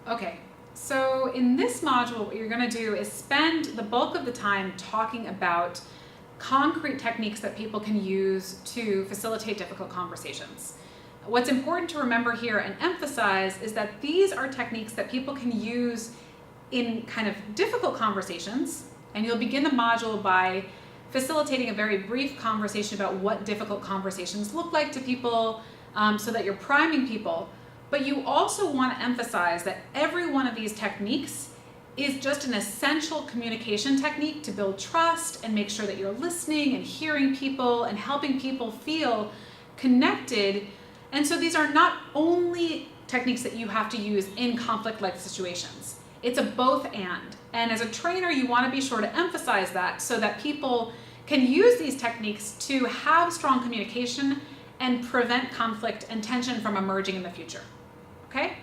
Okay, so in this module, what you're going to do is spend the bulk of the time talking about concrete techniques that people can use to facilitate difficult conversations. What's important to remember here and emphasize is that these are techniques that people can use in kind of difficult conversations, and you'll begin the module by facilitating a very brief conversation about what difficult conversations look like to people, so that you're priming people. But you also want to emphasize that every one of these techniques is just an essential communication technique to build trust and make sure that you're listening and hearing people and helping people feel connected. And so these are not only techniques that you have to use in conflict-like situations. It's a both and. And as a trainer, you want to be sure to emphasize that so that people can use these techniques to have strong communication and prevent conflict and tension from emerging in the future. Okay?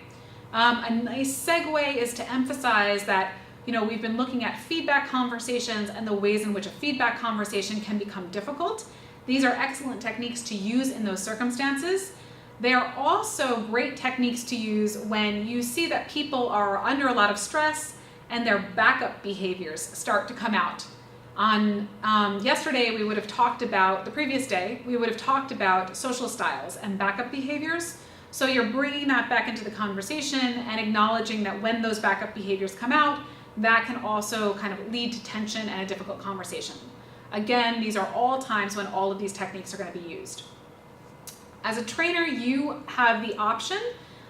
A nice segue is to emphasize that, we've been looking at feedback conversations and the ways in which a feedback conversation can become difficult. These are excellent techniques to use in those circumstances. They are also great techniques to use when you see that people are under a lot of stress and their backup behaviors start to come out. On yesterday, we would have talked about, the previous day, we would have talked about social styles and backup behaviors. So you're bringing that back into the conversation and acknowledging that when those backup behaviors come out, that can also kind of lead to tension and a difficult conversation. Again, these are all times when all of these techniques are going to be used. As a trainer, you have the option,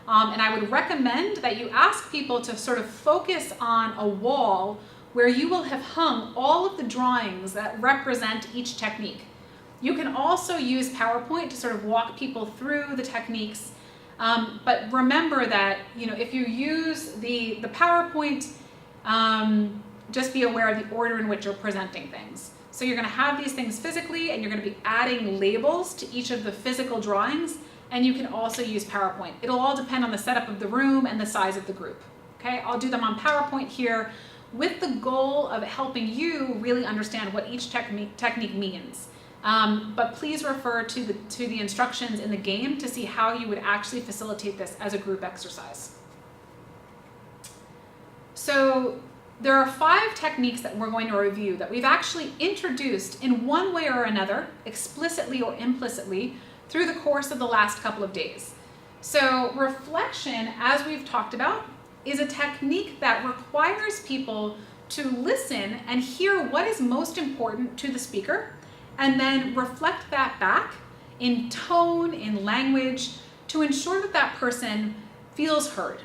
and I would recommend that you ask people to sort of focus on a wall where you will have hung all of the drawings that represent each technique. You can also use PowerPoint to sort of walk people through the techniques, but remember that if you use the PowerPoint, just be aware of the order in which you're presenting things. So you're going to have these things physically, and you're going to be adding labels to each of the physical drawings, and you can also use PowerPoint. It'll all depend on the setup of the room and the size of the group. Okay, I'll do them on PowerPoint here with the goal of helping you really understand what each technique means. But please refer to the instructions in the game to see how you would actually facilitate this as a group exercise. So there are 5 techniques that we're going to review that we've actually introduced in one way or another, explicitly or implicitly, through the course of the last couple of days. So reflection, as we've talked about, is a technique that requires people to listen and hear what is most important to the speaker, and then reflect that back in tone, in language, to ensure that that person feels heard.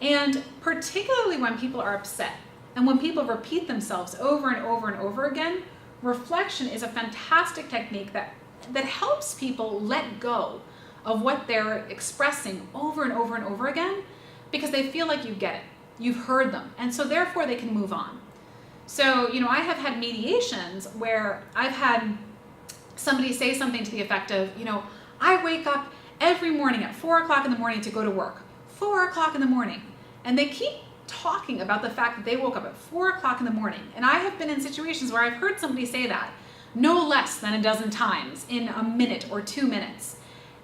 And particularly when people are upset and when people repeat themselves over and over and over again, reflection is a fantastic technique that helps people let go of what they're expressing over and over and over again, because they feel like you get it, you've heard them, and so therefore they can move on. So, I have had mediations where I've had somebody say something to the effect of, I wake up every morning at 4 o'clock in the morning to go to work, 4 o'clock in the morning. And they keep talking about the fact that they woke up at 4 o'clock in the morning. And I have been in situations where I've heard somebody say that no less than a dozen times in a minute or 2 minutes.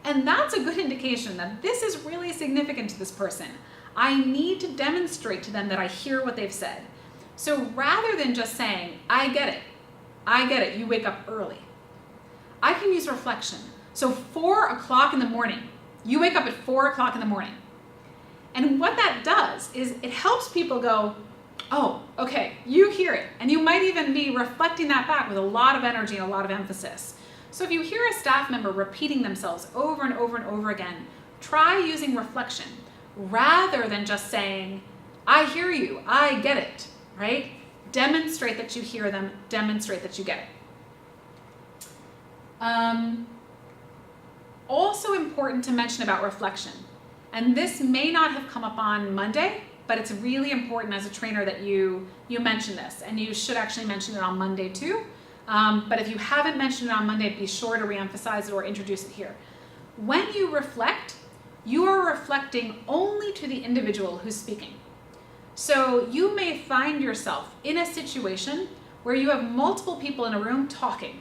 And that's a good indication that this is really significant to this person. I need to demonstrate to them that I hear what they've said. So rather than just saying, I get it, you wake up early, I can use reflection. So 4 o'clock in the morning, you wake up at 4 o'clock in the morning. And what that does is it helps people go, oh, okay, you hear it. And you might even be reflecting that back with a lot of energy and a lot of emphasis. So if you hear a staff member repeating themselves over and over and over again, try using reflection rather than just saying, I hear you, I get it, right? Demonstrate that you hear them, demonstrate that you get it. Also important to mention about reflection, and this may not have come up on Monday, but it's really important as a trainer that you mention this, and you should actually mention it on Monday too. But if you haven't mentioned it on Monday, be sure to reemphasize it or introduce it here. When you reflect, you are reflecting only to the individual who's speaking. So you may find yourself in a situation where you have multiple people in a room talking,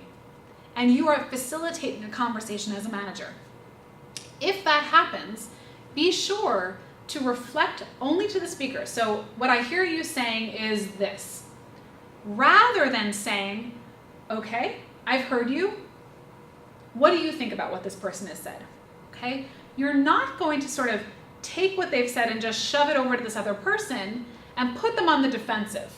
and you are facilitating a conversation as a manager. If that happens, be sure to reflect only to the speaker. So what I hear you saying is this, rather than saying, okay, I've heard you. What do you think about what this person has said? Okay, you're not going to sort of take what they've said and just shove it over to this other person and put them on the defensive.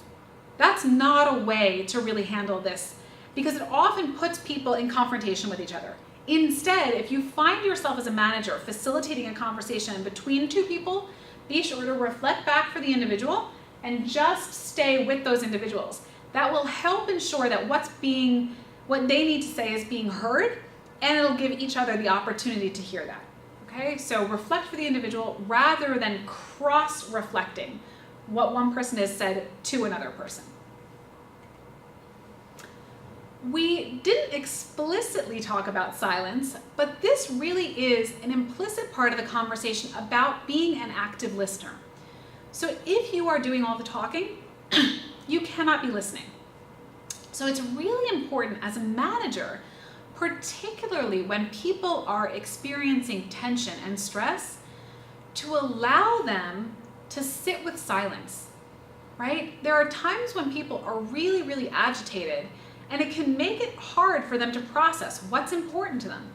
That's not a way to really handle this, because it often puts people in confrontation with each other. Instead, if you find yourself as a manager facilitating a conversation between two people, be sure to reflect back for the individual and just stay with those individuals. That will help ensure that what they need to say is being heard, and it'll give each other the opportunity to hear that. Okay, so reflect for the individual rather than cross-reflecting what one person has said to another person. We didn't explicitly talk about silence, but this really is an implicit part of the conversation about being an active listener. So if you are doing all the talking, you cannot be listening. So it's really important as a manager, particularly when people are experiencing tension and stress, to allow them to sit with silence, right? There are times when people are really, really agitated, and it can make it hard for them to process what's important to them.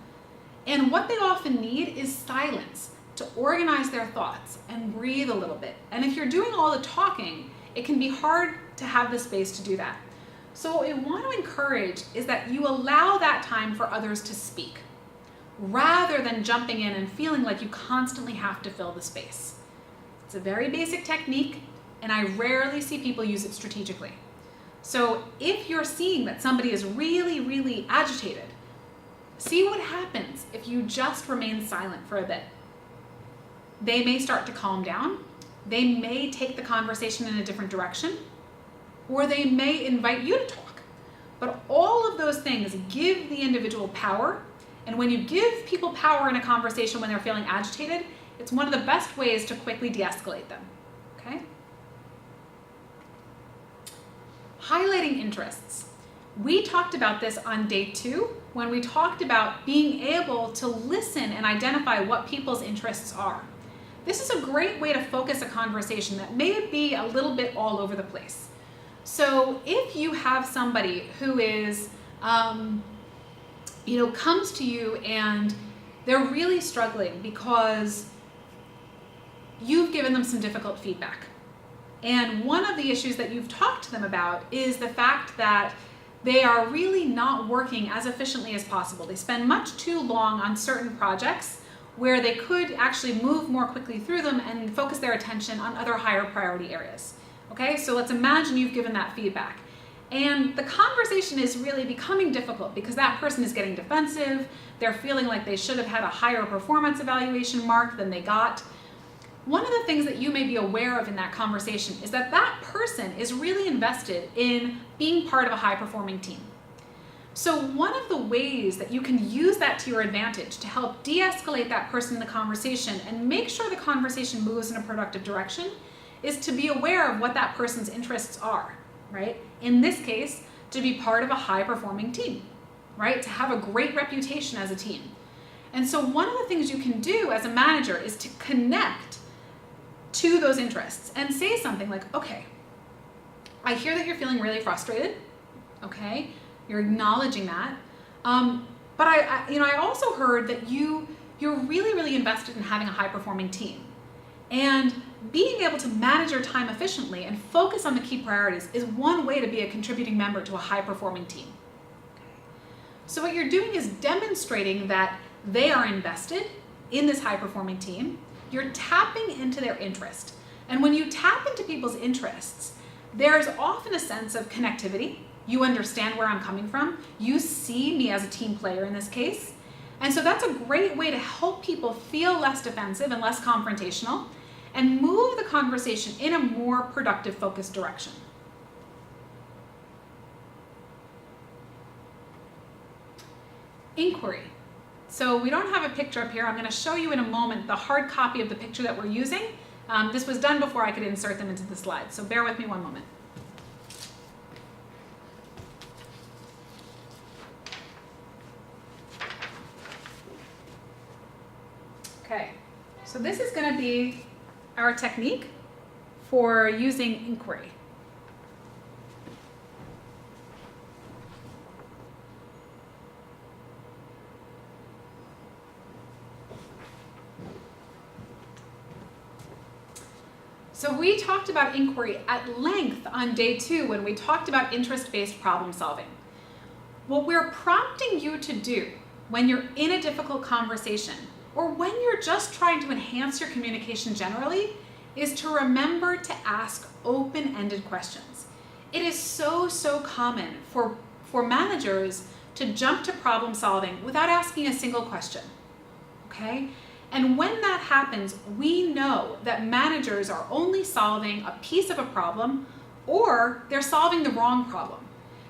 And what they often need is silence to organize their thoughts and breathe a little bit. And if you're doing all the talking, it can be hard to have the space to do that. So what we want to encourage is that you allow that time for others to speak, rather than jumping in and feeling like you constantly have to fill the space. It's a very basic technique, and I rarely see people use it strategically. So if you're seeing that somebody is really, really agitated, see what happens if you just remain silent for a bit. They may start to calm down, they may take the conversation in a different direction, or they may invite you to talk. But all of those things give the individual power, and when you give people power in a conversation when they're feeling agitated, it's one of the best ways to quickly de-escalate them, okay? Highlighting interests. We talked about this on day 2 when we talked about being able to listen and identify what people's interests are. This is a great way to focus a conversation that may be a little bit all over the place. So if you have somebody who is, comes to you and they're really struggling because you've given them some difficult feedback. And one of the issues that you've talked to them about is the fact that they are really not working as efficiently as possible. They spend much too long on certain projects where they could actually move more quickly through them and focus their attention on other higher priority areas. Okay, so let's imagine you've given that feedback. And the conversation is really becoming difficult because that person is getting defensive. They're feeling like they should have had a higher performance evaluation mark than they got. One of the things that you may be aware of in that conversation is that that person is really invested in being part of a high-performing team. So one of the ways that you can use that to your advantage to help de-escalate that person in the conversation and make sure the conversation moves in a productive direction is to be aware of what that person's interests are, right? In this case, to be part of a high-performing team, right? To have a great reputation as a team. And so one of the things you can do as a manager is to connect to those interests and say something like, okay, I hear that you're feeling really frustrated, okay? You're acknowledging that. But I also heard that you're really, really invested in having a high-performing team. And being able to manage your time efficiently and focus on the key priorities is one way to be a contributing member to a high-performing team. So what you're doing is demonstrating that they are invested in this high-performing team. You're tapping into their interest. And when you tap into people's interests, there's often a sense of connectivity. You understand where I'm coming from. You see me as a team player in this case. And so that's a great way to help people feel less defensive and less confrontational and move the conversation in a more productive, focused direction. Inquiry. So we don't have a picture up here. I'm going to show you in a moment the hard copy of the picture that we're using. This was done before I could insert them into the slides, so bear with me one moment. Okay, so this is going to be our technique for using inquiry. So we talked about inquiry at length on day 2 when we talked about interest-based problem solving. What we're prompting you to do when you're in a difficult conversation or when you're just trying to enhance your communication generally is to remember to ask open-ended questions. It is so common for managers to jump to problem solving without asking a single question, okay? And when that happens, we know that managers are only solving a piece of a problem or they're solving the wrong problem.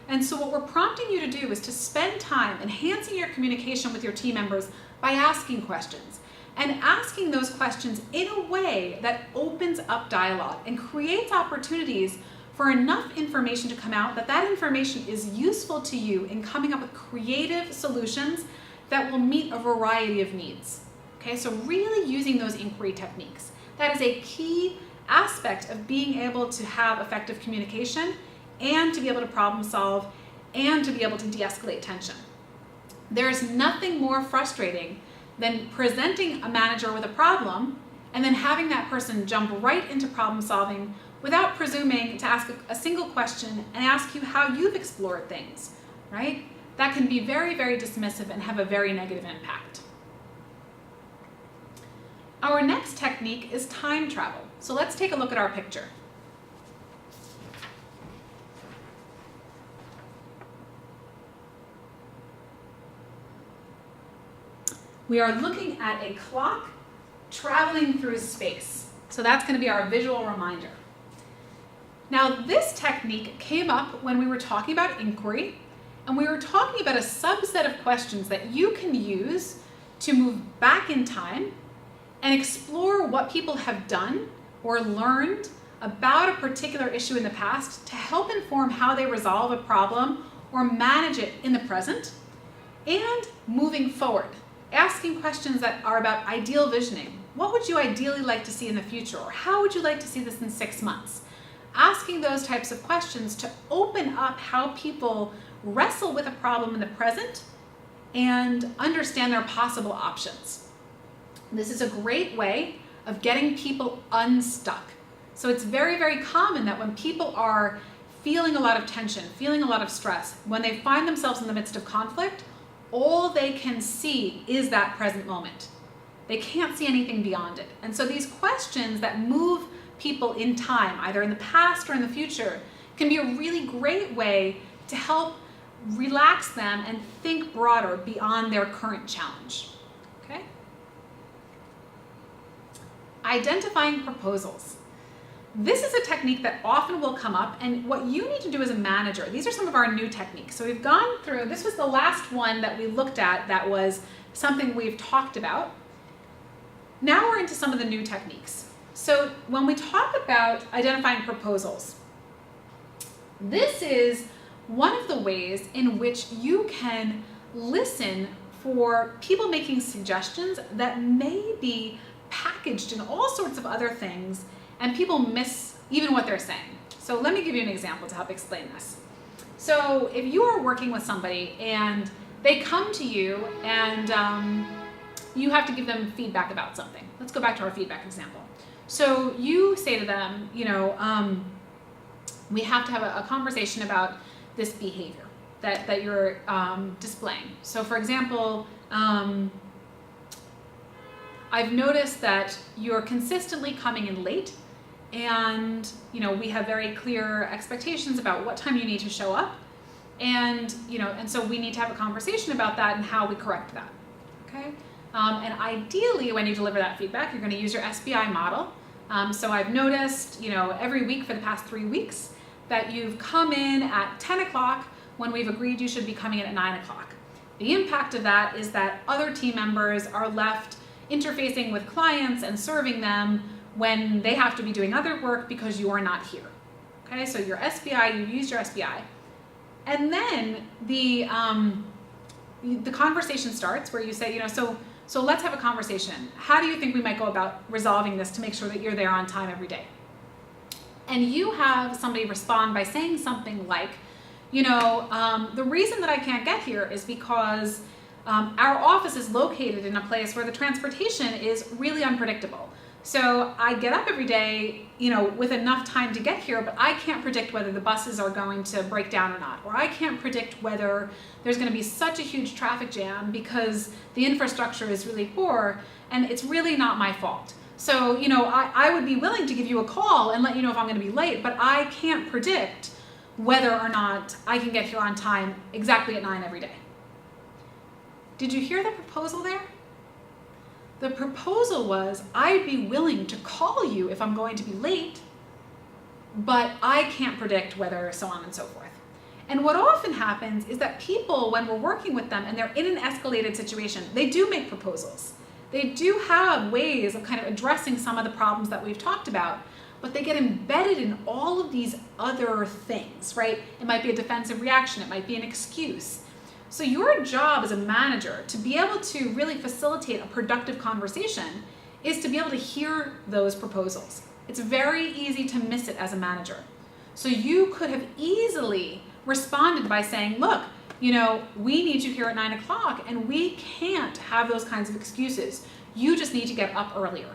And so what we're prompting you to do is to spend time enhancing your communication with your team members by asking questions and asking those questions in a way that opens up dialogue and creates opportunities for enough information to come out that information is useful to you in coming up with creative solutions that will meet a variety of needs. Okay, so really using those inquiry techniques. That is a key aspect of being able to have effective communication and to be able to problem solve and to be able to de-escalate tension. There's nothing more frustrating than presenting a manager with a problem and then having that person jump right into problem solving without presuming to ask a single question and ask you how you've explored things, right? That can be very dismissive and have a very negative impact. Our next technique is time travel. So let's take a look at our picture. We are looking at a clock traveling through space. So that's going to be our visual reminder. Now this technique came up when we were talking about inquiry, and we were talking about a subset of questions that you can use to move back in time and explore what people have done or learned about a particular issue in the past to help inform how they resolve a problem or manage it in the present, and moving forward, asking questions that are about ideal visioning. What would you ideally like to see in the future, or how would you like to see this in 6 months? Asking those types of questions to open up how people wrestle with a problem in the present and understand their possible options. This is a great way of getting people unstuck. So it's very common that when people are feeling a lot of tension, feeling a lot of stress, when they find themselves in the midst of conflict, all they can see is that present moment. They can't see anything beyond it. And so these questions that move people in time, either in the past or in the future, can be a really great way to help relax them and think broader beyond their current challenge. Okay? Identifying proposals. This is a technique that often will come up, and what you need to do as a manager, these are some of our new techniques. So we've gone through, this was the last one that we looked at that was something we've talked about. Now we're into some of the new techniques. So when we talk about identifying proposals, this is one of the ways in which you can listen for people making suggestions that may be packaged in all sorts of other things, and people miss even what they're saying. So let me give you an example to help explain this. So if you are working with somebody and they come to you and you have to give them feedback about something. Let's go back to our feedback example. So you say to them, we have to have a conversation about this behavior that you're displaying. So for example, I've noticed that you're consistently coming in late, and we have very clear expectations about what time you need to show up, and so we need to have a conversation about that and how we correct that. Okay, and ideally, when you deliver that feedback, you're going to use your SBI model. So I've noticed, every week for the past 3 weeks that you've come in at 10 o'clock when we've agreed you should be coming in at 9 o'clock. The impact of that is that other team members are left interfacing with clients and serving them when they have to be doing other work because you are not here. Okay, so your SBI, you use your SBI. And then the conversation starts where you say, so So let's have a conversation. How do you think we might go about resolving this to make sure that you're there on time every day? And you have somebody respond by saying something like, the reason that I can't get here is because our office is located in a place where the transportation is really unpredictable. So I get up every day, with enough time to get here, but I can't predict whether the buses are going to break down or not, or I can't predict whether there's going to be such a huge traffic jam because the infrastructure is really poor, and it's really not my fault. So, I would be willing to give you a call and let you know if I'm going to be late, but I can't predict whether or not I can get here on time exactly at 9 every day. Did you hear the proposal there? The proposal was, I'd be willing to call you if I'm going to be late, but I can't predict whether so on and so forth. And what often happens is that people, when we're working with them and they're in an escalated situation, they do make proposals. They do have ways of kind of addressing some of the problems that we've talked about, but they get embedded in all of these other things, right? It might be a defensive reaction, it might be an excuse. So your job as a manager to be able to really facilitate a productive conversation is to be able to hear those proposals. It's very easy to miss it as a manager. So you could have easily responded by saying, look, we need you here at 9 o'clock and we can't have those kinds of excuses. You just need to get up earlier.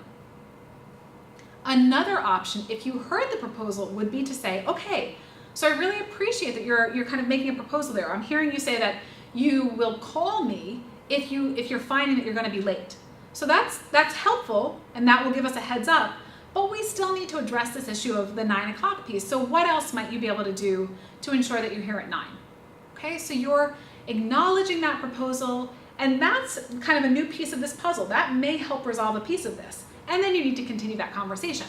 Another option, if you heard the proposal, would be to say, okay, so I really appreciate that you're kind of making a proposal there. I'm hearing you say that you will call me if you're finding that you're going to be late. So that's helpful, and that will give us a heads up, but we still need to address this issue of the 9 o'clock piece. So what else might you be able to do to ensure that you're here at 9? Okay, so you're acknowledging that proposal, and that's kind of a new piece of this puzzle. That may help resolve a piece of this, and then you need to continue that conversation.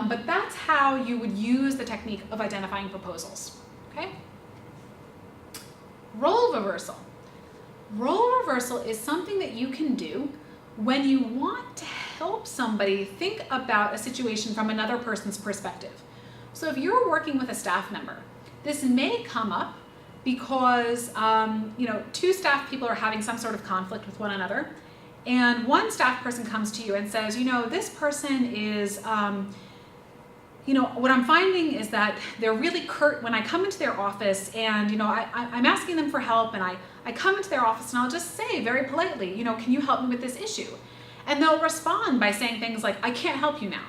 But that's how you would use the technique of identifying proposals, okay? Role reversal. Role reversal is something that you can do when you want to help somebody think about a situation from another person's perspective. So if you're working with a staff member, this may come up because two staff people are having some sort of conflict with one another, and one staff person comes to you and says, this person is what I'm finding is that they're really curt when I come into their office, and I'm asking them for help, and I come into their office and I'll just say very politely, can you help me with this issue? And they'll respond by saying things like, I can't help you now.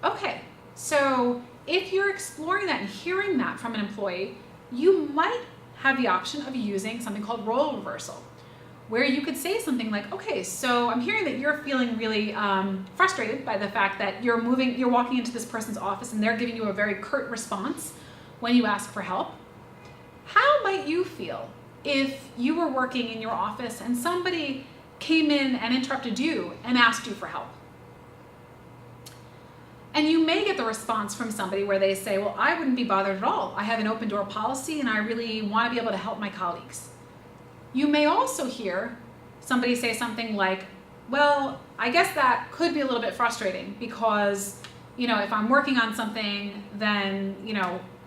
Okay, so if you're exploring that and hearing that from an employee, you might have the option of using something called role reversal, where you could say something like, okay, so I'm hearing that you're feeling really frustrated by the fact that you're walking into this person's office and they're giving you a very curt response when you ask for help. How might you feel if you were working in your office and somebody came in and interrupted you and asked you for help? And you may get the response from somebody where they say, well, I wouldn't be bothered at all. I have an open door policy and I really want to be able to help my colleagues. You may also hear somebody say something like, well, I guess that could be a little bit frustrating because, if I'm working on something, then,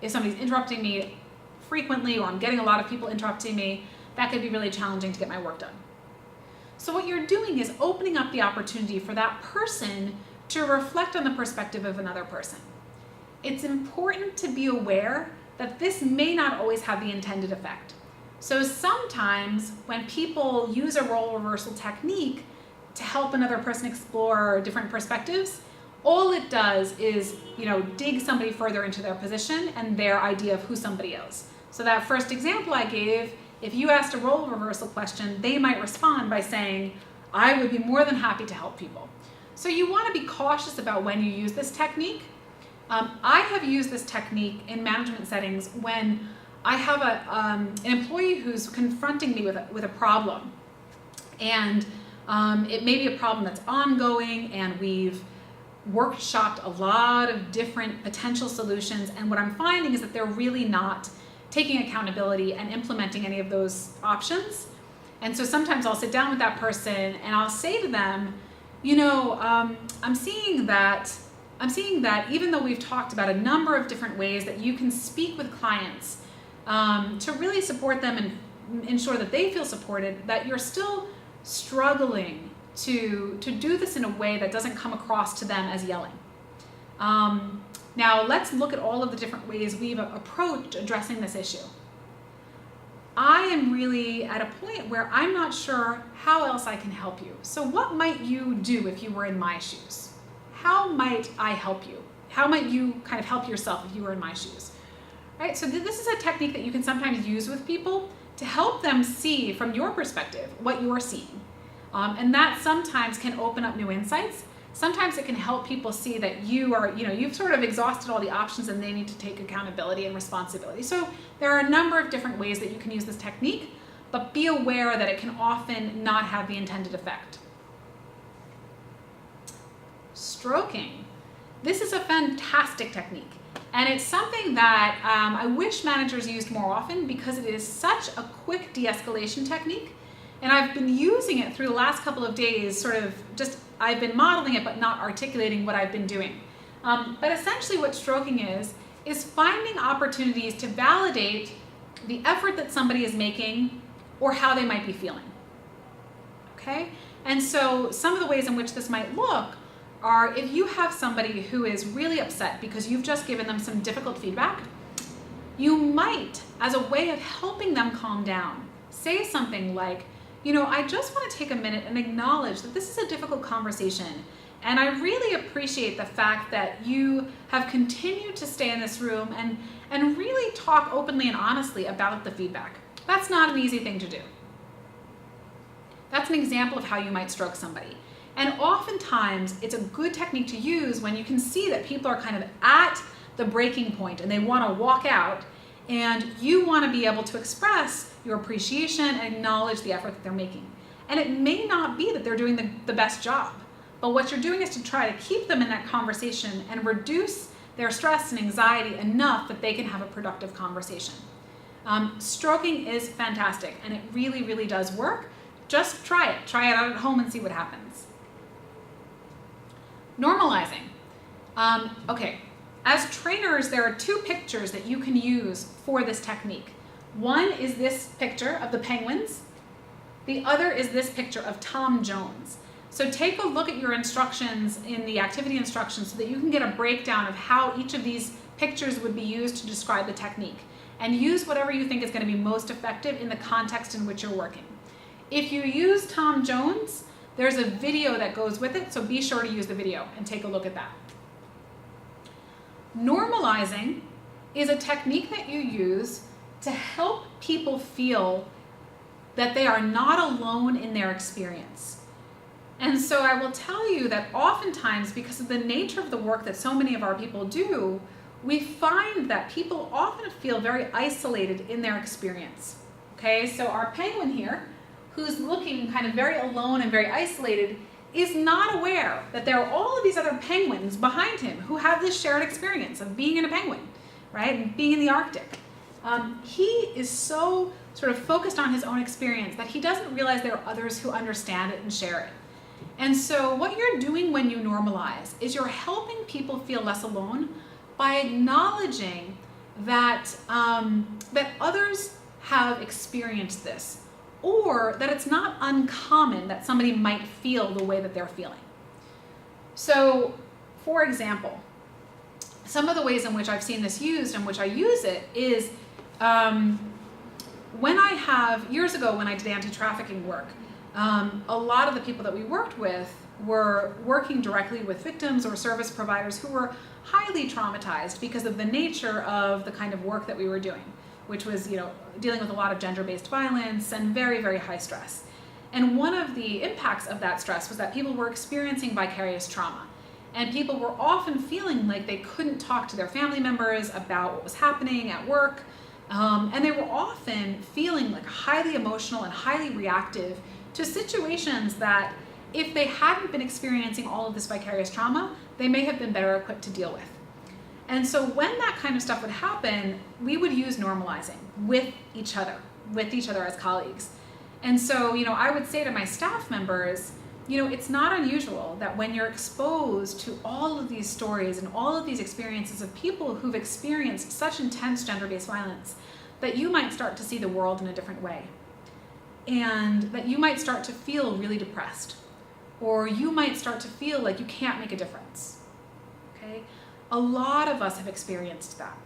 if somebody's interrupting me frequently or I'm getting a lot of people interrupting me, that could be really challenging to get my work done. So what you're doing is opening up the opportunity for that person to reflect on the perspective of another person. It's important to be aware that this may not always have the intended effect. So sometimes when people use a role reversal technique to help another person explore different perspectives, all it does is, dig somebody further into their position and their idea of who somebody is. So that first example I gave, if you asked a role reversal question, they might respond by saying, I would be more than happy to help people. So you want to be cautious about when you use this technique. I have used this technique in management settings when I have an employee who's confronting me with a problem, and it may be a problem that's ongoing, and we've workshopped a lot of different potential solutions, and what I'm finding is that they're really not taking accountability and implementing any of those options. And so sometimes I'll sit down with that person and I'll say to them, I'm seeing that even though we've talked about a number of different ways that you can speak with clients to really support them and ensure that they feel supported, that you're still struggling to do this in a way that doesn't come across to them as yelling. Now let's look at all of the different ways we've approached addressing this issue. I am really at a point where I'm not sure how else I can help you. So what might you do if you were in my shoes? How might I help you? How might you kind of help yourself if you were in my shoes? Right? So this is a technique that you can sometimes use with people to help them see from your perspective what you're seeing. And that sometimes can open up new insights. Sometimes it can help people see that you've sort of exhausted all the options and they need to take accountability and responsibility. So there are a number of different ways that you can use this technique, but be aware that it can often not have the intended effect. Stroking. This is a fantastic technique. And it's something that I wish managers used more often because it is such a quick de-escalation technique. And I've been using it through the last couple of days, I've been modeling it but not articulating what I've been doing. But essentially what stroking is finding opportunities to validate the effort that somebody is making or how they might be feeling. Okay? And so some of the ways in which this might look are if you have somebody who is really upset because you've just given them some difficult feedback, you might, as a way of helping them calm down, say something like, I just want to take a minute and acknowledge that this is a difficult conversation. And I really appreciate the fact that you have continued to stay in this room and really talk openly and honestly about the feedback. That's not an easy thing to do. That's an example of how you might stroke somebody. And oftentimes it's a good technique to use when you can see that people are kind of at the breaking point and they want to walk out, and you want to be able to express your appreciation and acknowledge the effort that they're making. And it may not be that they're doing the best job, but what you're doing is to try to keep them in that conversation and reduce their stress and anxiety enough that they can have a productive conversation. Stroking is fantastic, and it really, really does work. Just try it. Try it out at home and see what happens. Normalizing. Okay. As trainers, there are two pictures that you can use for this technique. One is this picture of the penguins. The other is this picture of Tom Jones. So take a look at your instructions in the activity instructions so that you can get a breakdown of how each of these pictures would be used to describe the technique. And use whatever you think is going to be most effective in the context in which you're working. If you use Tom Jones, there's a video that goes with it, so be sure to use the video and take a look at that. Normalizing is a technique that you use to help people feel that they are not alone in their experience. And so I will tell you that oftentimes, because of the nature of the work that so many of our people do, we find that people often feel very isolated in their experience. Okay, so our penguin here, who's looking kind of very alone and very isolated, is not aware that there are all of these other penguins behind him who have this shared experience of being in a penguin, right, and being in the Arctic. He is so sort of focused on his own experience that he doesn't realize there are others who understand it and share it. And so what you're doing when you normalize is you're helping people feel less alone by acknowledging that, that others have experienced this, or that it's not uncommon that somebody might feel the way that they're feeling. So, for example, some of the ways in which I've seen this used and which I use it is years ago when I did anti-trafficking work, a lot of the people that we worked with were working directly with victims or service providers who were highly traumatized because of the nature of the kind of work that we were doing, which was, dealing with a lot of gender-based violence and very, very high stress. And one of the impacts of that stress was that people were experiencing vicarious trauma. And people were often feeling like they couldn't talk to their family members about what was happening at work. And they were often feeling like highly emotional and highly reactive to situations that, if they hadn't been experiencing all of this vicarious trauma, they may have been better equipped to deal with. And so when that kind of stuff would happen, we would use normalizing with each other as colleagues. And so, I would say to my staff members, it's not unusual that when you're exposed to all of these stories and all of these experiences of people who've experienced such intense gender-based violence, that you might start to see the world in a different way. and that you might start to feel really depressed, or you might start to feel like you can't make a difference. Okay? A lot of us have experienced that.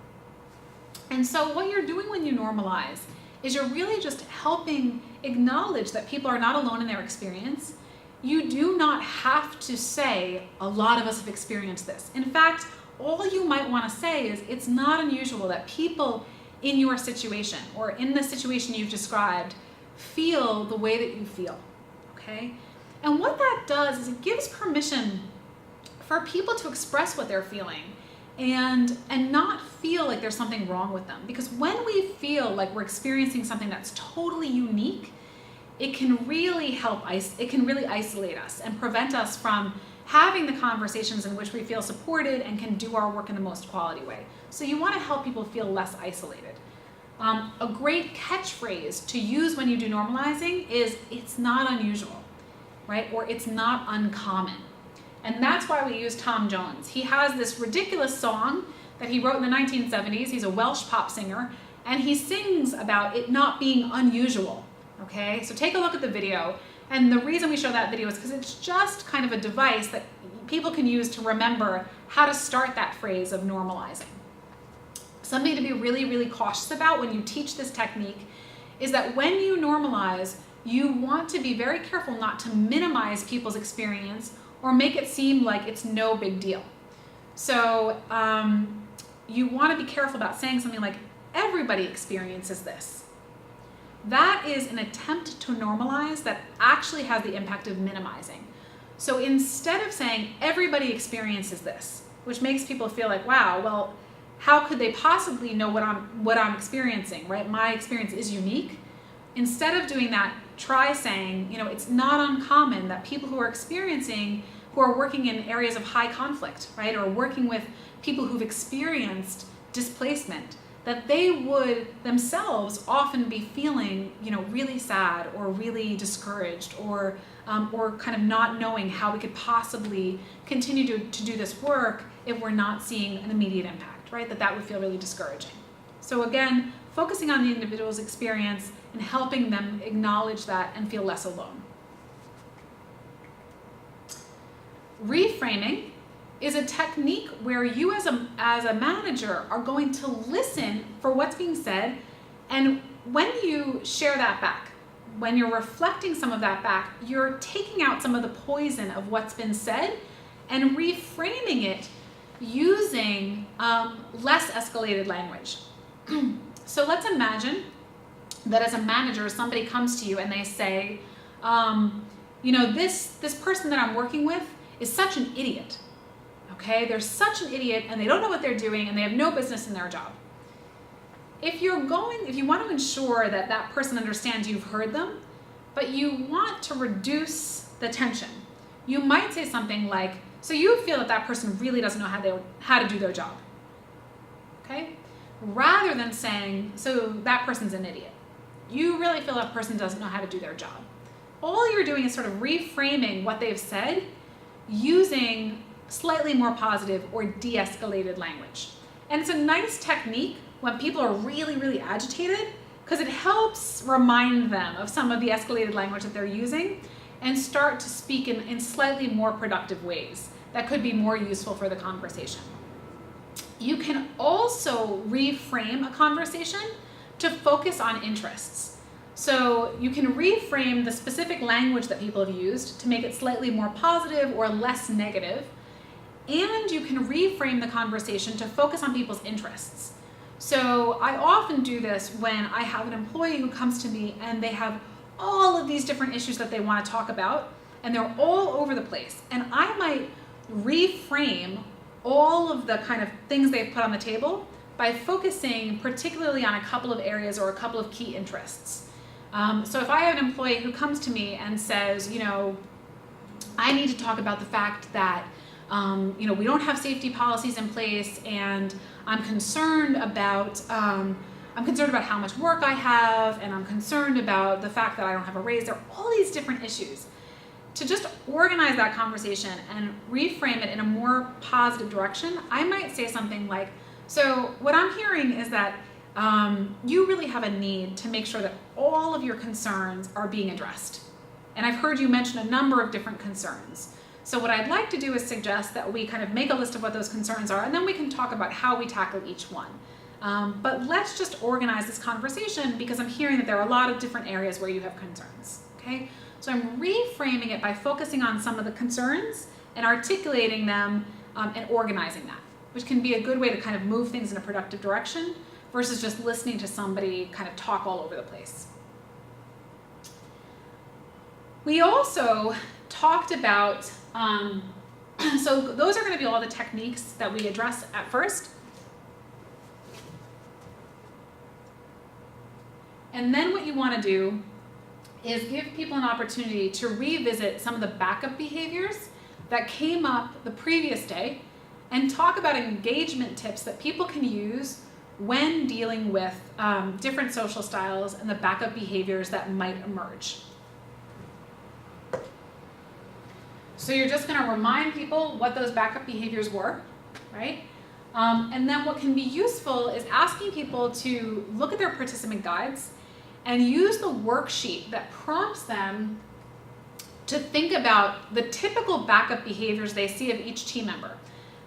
And so what you're doing when you normalize is you're really just helping acknowledge that people are not alone in their experience. You do not have to say, a lot of us have experienced this. In fact, all you might want to say is, it's not unusual that people in your situation or in the situation you've described feel the way that you feel, okay? And what that does is it gives permission for people to express what they're feeling and not feel like there's something wrong with them. Because when we feel like we're experiencing something that's totally unique, it can really isolate us and prevent us from having the conversations in which we feel supported and can do our work in the most quality way. So you want to help people feel less isolated. A great catchphrase to use when you do normalizing is, it's not unusual, right? Or it's not uncommon. And that's why we use Tom Jones. He has this ridiculous song that he wrote in the 1970s. He's a Welsh pop singer, and he sings about it not being unusual, okay? So take a look at the video. And the reason we show that video is because it's just kind of a device that people can use to remember how to start that phrase of normalizing. Something to be really, really cautious about when you teach this technique is that when you normalize, you want to be very careful not to minimize people's experience or make it seem like it's no big deal. So you want to be careful about saying something like, everybody experiences this. That is an attempt to normalize that actually has the impact of minimizing. So instead of saying everybody experiences this, which makes people feel like, wow, well, how could they possibly know what I'm experiencing, right? My experience is unique. Instead of doing that, try saying, it's not uncommon that people who are working in areas of high conflict, right? Or working with people who've experienced displacement, that they would themselves often be feeling, really sad or really discouraged or kind of not knowing how we could possibly continue to do this work if we're not seeing an immediate impact, right? That would feel really discouraging. So again, focusing on the individual's experience and helping them acknowledge that and feel less alone. Reframing is a technique where you as a manager are going to listen for what's being said, and when you share that back, when you're reflecting some of that back, you're taking out some of the poison of what's been said and reframing it using less escalated language. So let's imagine that as a manager, somebody comes to you and they say, this person that I'm working with is such an idiot. Okay, they're such an idiot and they don't know what they're doing and they have no business in their job. If you want to ensure that that person understands you've heard them, but you want to reduce the tension, you might say something like, so you feel that person really doesn't know how to do their job. Okay? Rather than saying, so that person's an idiot. You really feel that person doesn't know how to do their job. All you're doing is sort of reframing what they've said using slightly more positive or de-escalated language. And it's a nice technique when people are really, really agitated because it helps remind them of some of the escalated language that they're using and start to speak in slightly more productive ways that could be more useful for the conversation. You can also reframe a conversation to focus on interests. So you can reframe the specific language that people have used to make it slightly more positive or less negative. And you can reframe the conversation to focus on people's interests. So I often do this when I have an employee who comes to me and they have all of these different issues that they want to talk about, and they're all over the place. And I might reframe all of the kind of things they've put on the table by focusing particularly on a couple of areas or a couple of key interests. So if I have an employee who comes to me and says, I need to talk about the fact that we don't have safety policies in place, and I'm concerned about how much work I have, and I'm concerned about the fact that I don't have a raise. There are all these different issues. To just organize that conversation and reframe it in a more positive direction, I might say something like, so what I'm hearing is that you really have a need to make sure that all of your concerns are being addressed. And I've heard you mention a number of different concerns. So what I'd like to do is suggest that we kind of make a list of what those concerns are, and then we can talk about how we tackle each one. But let's just organize this conversation, because I'm hearing that there are a lot of different areas where you have concerns, okay? So I'm reframing it by focusing on some of the concerns and articulating them and organizing that, which can be a good way to kind of move things in a productive direction versus just listening to somebody kind of talk all over the place. We also talked about, so those are going to be all the techniques that we address at first. And then what you want to do is give people an opportunity to revisit some of the backup behaviors that came up the previous day and talk about engagement tips that people can use when dealing with different social styles and the backup behaviors that might emerge. So you're just going to remind people what those backup behaviors were, right? And then what can be useful is asking people to look at their participant guides and use the worksheet that prompts them to think about the typical backup behaviors they see of each team member.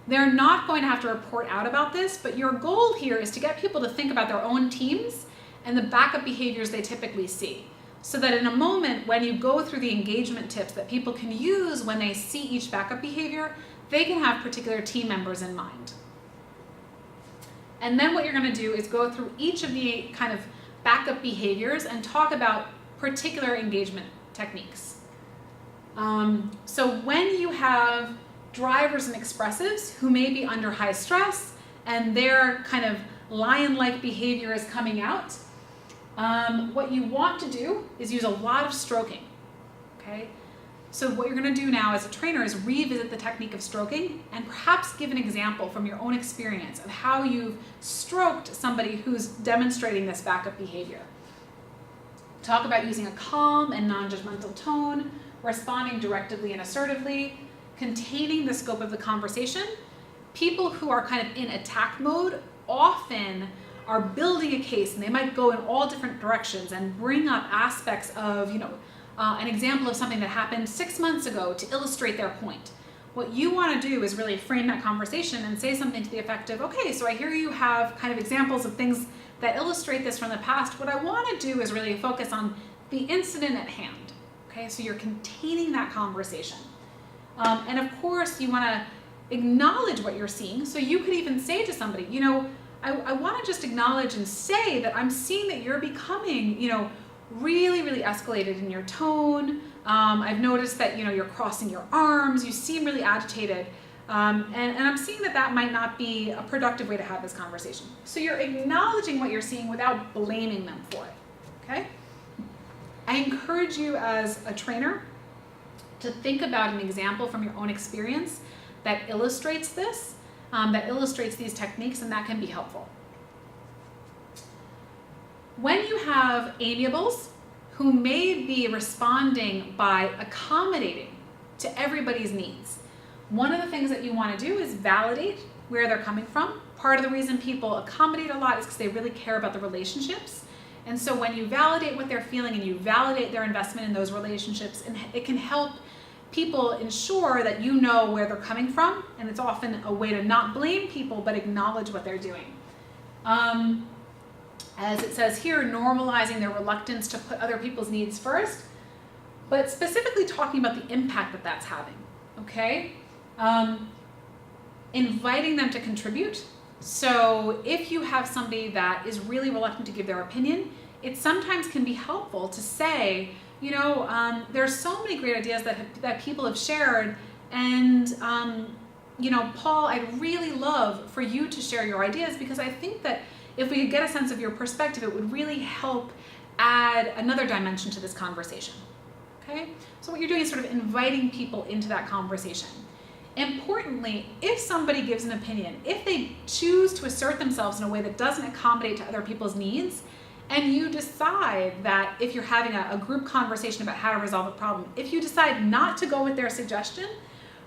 They're not going to have to report out about this, but your goal here is to get people to think about their own teams and the backup behaviors they typically see, so that in a moment when you go through the engagement tips that people can use when they see each backup behavior, they can have particular team members in mind. And then what you're going to do is go through each of the kind of backup behaviors and talk about particular engagement techniques. So when you have drivers and expressives who may be under high stress and their kind of lion-like behavior is coming out, what you want to do is use a lot of stroking, okay? So what you're going to do now as a trainer is revisit the technique of stroking and perhaps give an example from your own experience of how you've stroked somebody who's demonstrating this backup behavior. Talk about using a calm and non-judgmental tone, responding directly and assertively, containing the scope of the conversation. People who are kind of in attack mode often are building a case, and they might go in all different directions and bring up aspects of, an example of something that happened 6 months ago to illustrate their point. What you want to do is really frame that conversation and say something to the effect of, okay, so I hear you have kind of examples of things that illustrate this from the past. What I want to do is really focus on the incident at hand. Okay, so you're containing that conversation. And of course, you want to acknowledge what you're seeing. So you could even say to somebody, I want to just acknowledge and say that I'm seeing that you're becoming, really, really escalated in your tone. I've noticed that, you're crossing your arms. You seem really agitated. And I'm seeing that might not be a productive way to have this conversation. So you're acknowledging what you're seeing without blaming them for it, okay? I encourage you as a trainer to think about an example from your own experience that illustrates this, that illustrates these techniques, and that can be helpful. When you have amiables who may be responding by accommodating to everybody's needs, one of the things that you want to do is validate where they're coming from. Part of the reason people accommodate a lot is because they really care about the relationships. And so when you validate what they're feeling and you validate their investment in those relationships, and it can help people ensure that you know where they're coming from, and it's often a way to not blame people but acknowledge what they're doing. As it says here, normalizing their reluctance to put other people's needs first, but specifically talking about the impact that that's having, okay? Inviting them to contribute. So if you have somebody that is really reluctant to give their opinion, it sometimes can be helpful to say, there's so many great ideas that people have shared, and Paul, I'd really love for you to share your ideas, because I think that if we could get a sense of your perspective, it would really help add another dimension to this conversation, okay? So what you're doing is sort of inviting people into that conversation. Importantly, if somebody gives an opinion, if they choose to assert themselves in a way that doesn't accommodate to other people's needs, and you decide that if you're having a group conversation about how to resolve a problem, if you decide not to go with their suggestion,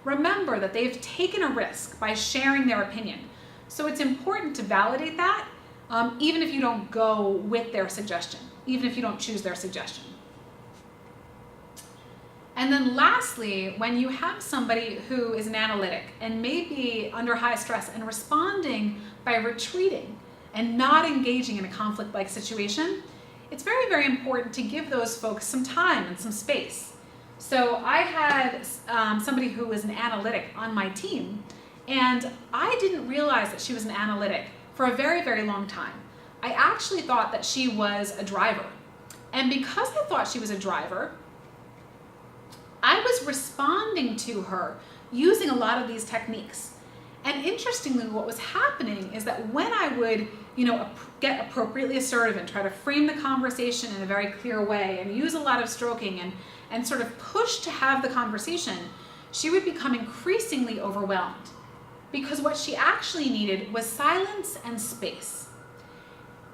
remember that they've taken a risk by sharing their opinion. So it's important to validate that, even if you don't go with their suggestion, even if you don't choose their suggestion. And then lastly, when you have somebody who is an analytic and may be under high stress and responding by retreating and not engaging in a conflict-like situation, it's very, very important to give those folks some time and some space. So I had somebody who was an analytic on my team, and I didn't realize that she was an analytic for a very, very long time. I actually thought that she was a driver. And because I thought she was a driver, I was responding to her using a lot of these techniques. And interestingly, what was happening is that when I would, get appropriately assertive and try to frame the conversation in a very clear way and use a lot of stroking and sort of push to have the conversation, she would become increasingly overwhelmed because what she actually needed was silence and space.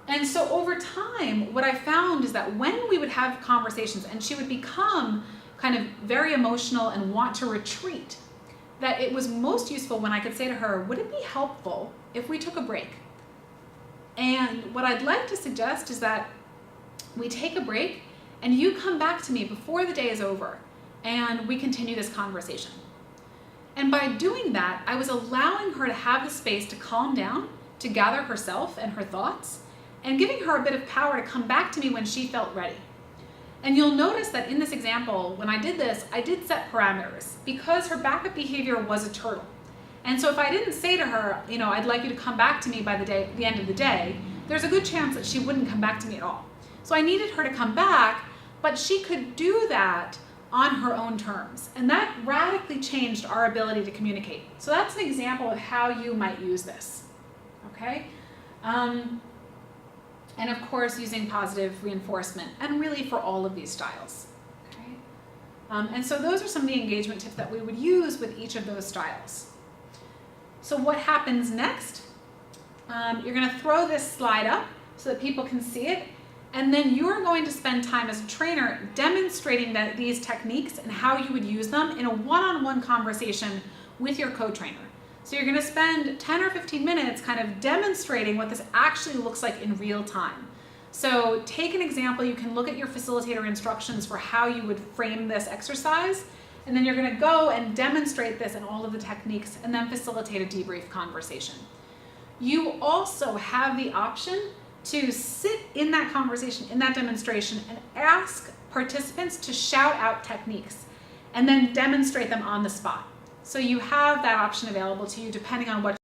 And so over time, what I found is that when we would have conversations and she would become kind of very emotional and want to retreat, that it was most useful when I could say to her, would it be helpful if we took a break? And what I'd like to suggest is that we take a break and you come back to me before the day is over and we continue this conversation. And by doing that, I was allowing her to have the space to calm down, to gather herself and her thoughts, and giving her a bit of power to come back to me when she felt ready. And you'll notice that in this example, when I did this, I did set parameters because her backup behavior was a turtle. And so if I didn't say to her, I'd like you to come back to me by the end of the day, there's a good chance that she wouldn't come back to me at all. So I needed her to come back, but she could do that on her own terms. And that radically changed our ability to communicate. So that's an example of how you might use this, okay? And of course, using positive reinforcement, and really for all of these styles. Okay? And so those are some of the engagement tips that we would use with each of those styles. So what happens next? You're going to throw this slide up so that people can see it, and then you're going to spend time as a trainer demonstrating these techniques and how you would use them in a one-on-one conversation with your co-trainer. So you're going to spend 10 or 15 minutes kind of demonstrating what this actually looks like in real time. So take an example. You can look at your facilitator instructions for how you would frame this exercise, and then you're going to go and demonstrate this in all of the techniques and then facilitate a debrief conversation. You also have the option to sit in that conversation, in that demonstration, and ask participants to shout out techniques and then demonstrate them on the spot. So you have that option available to you depending on what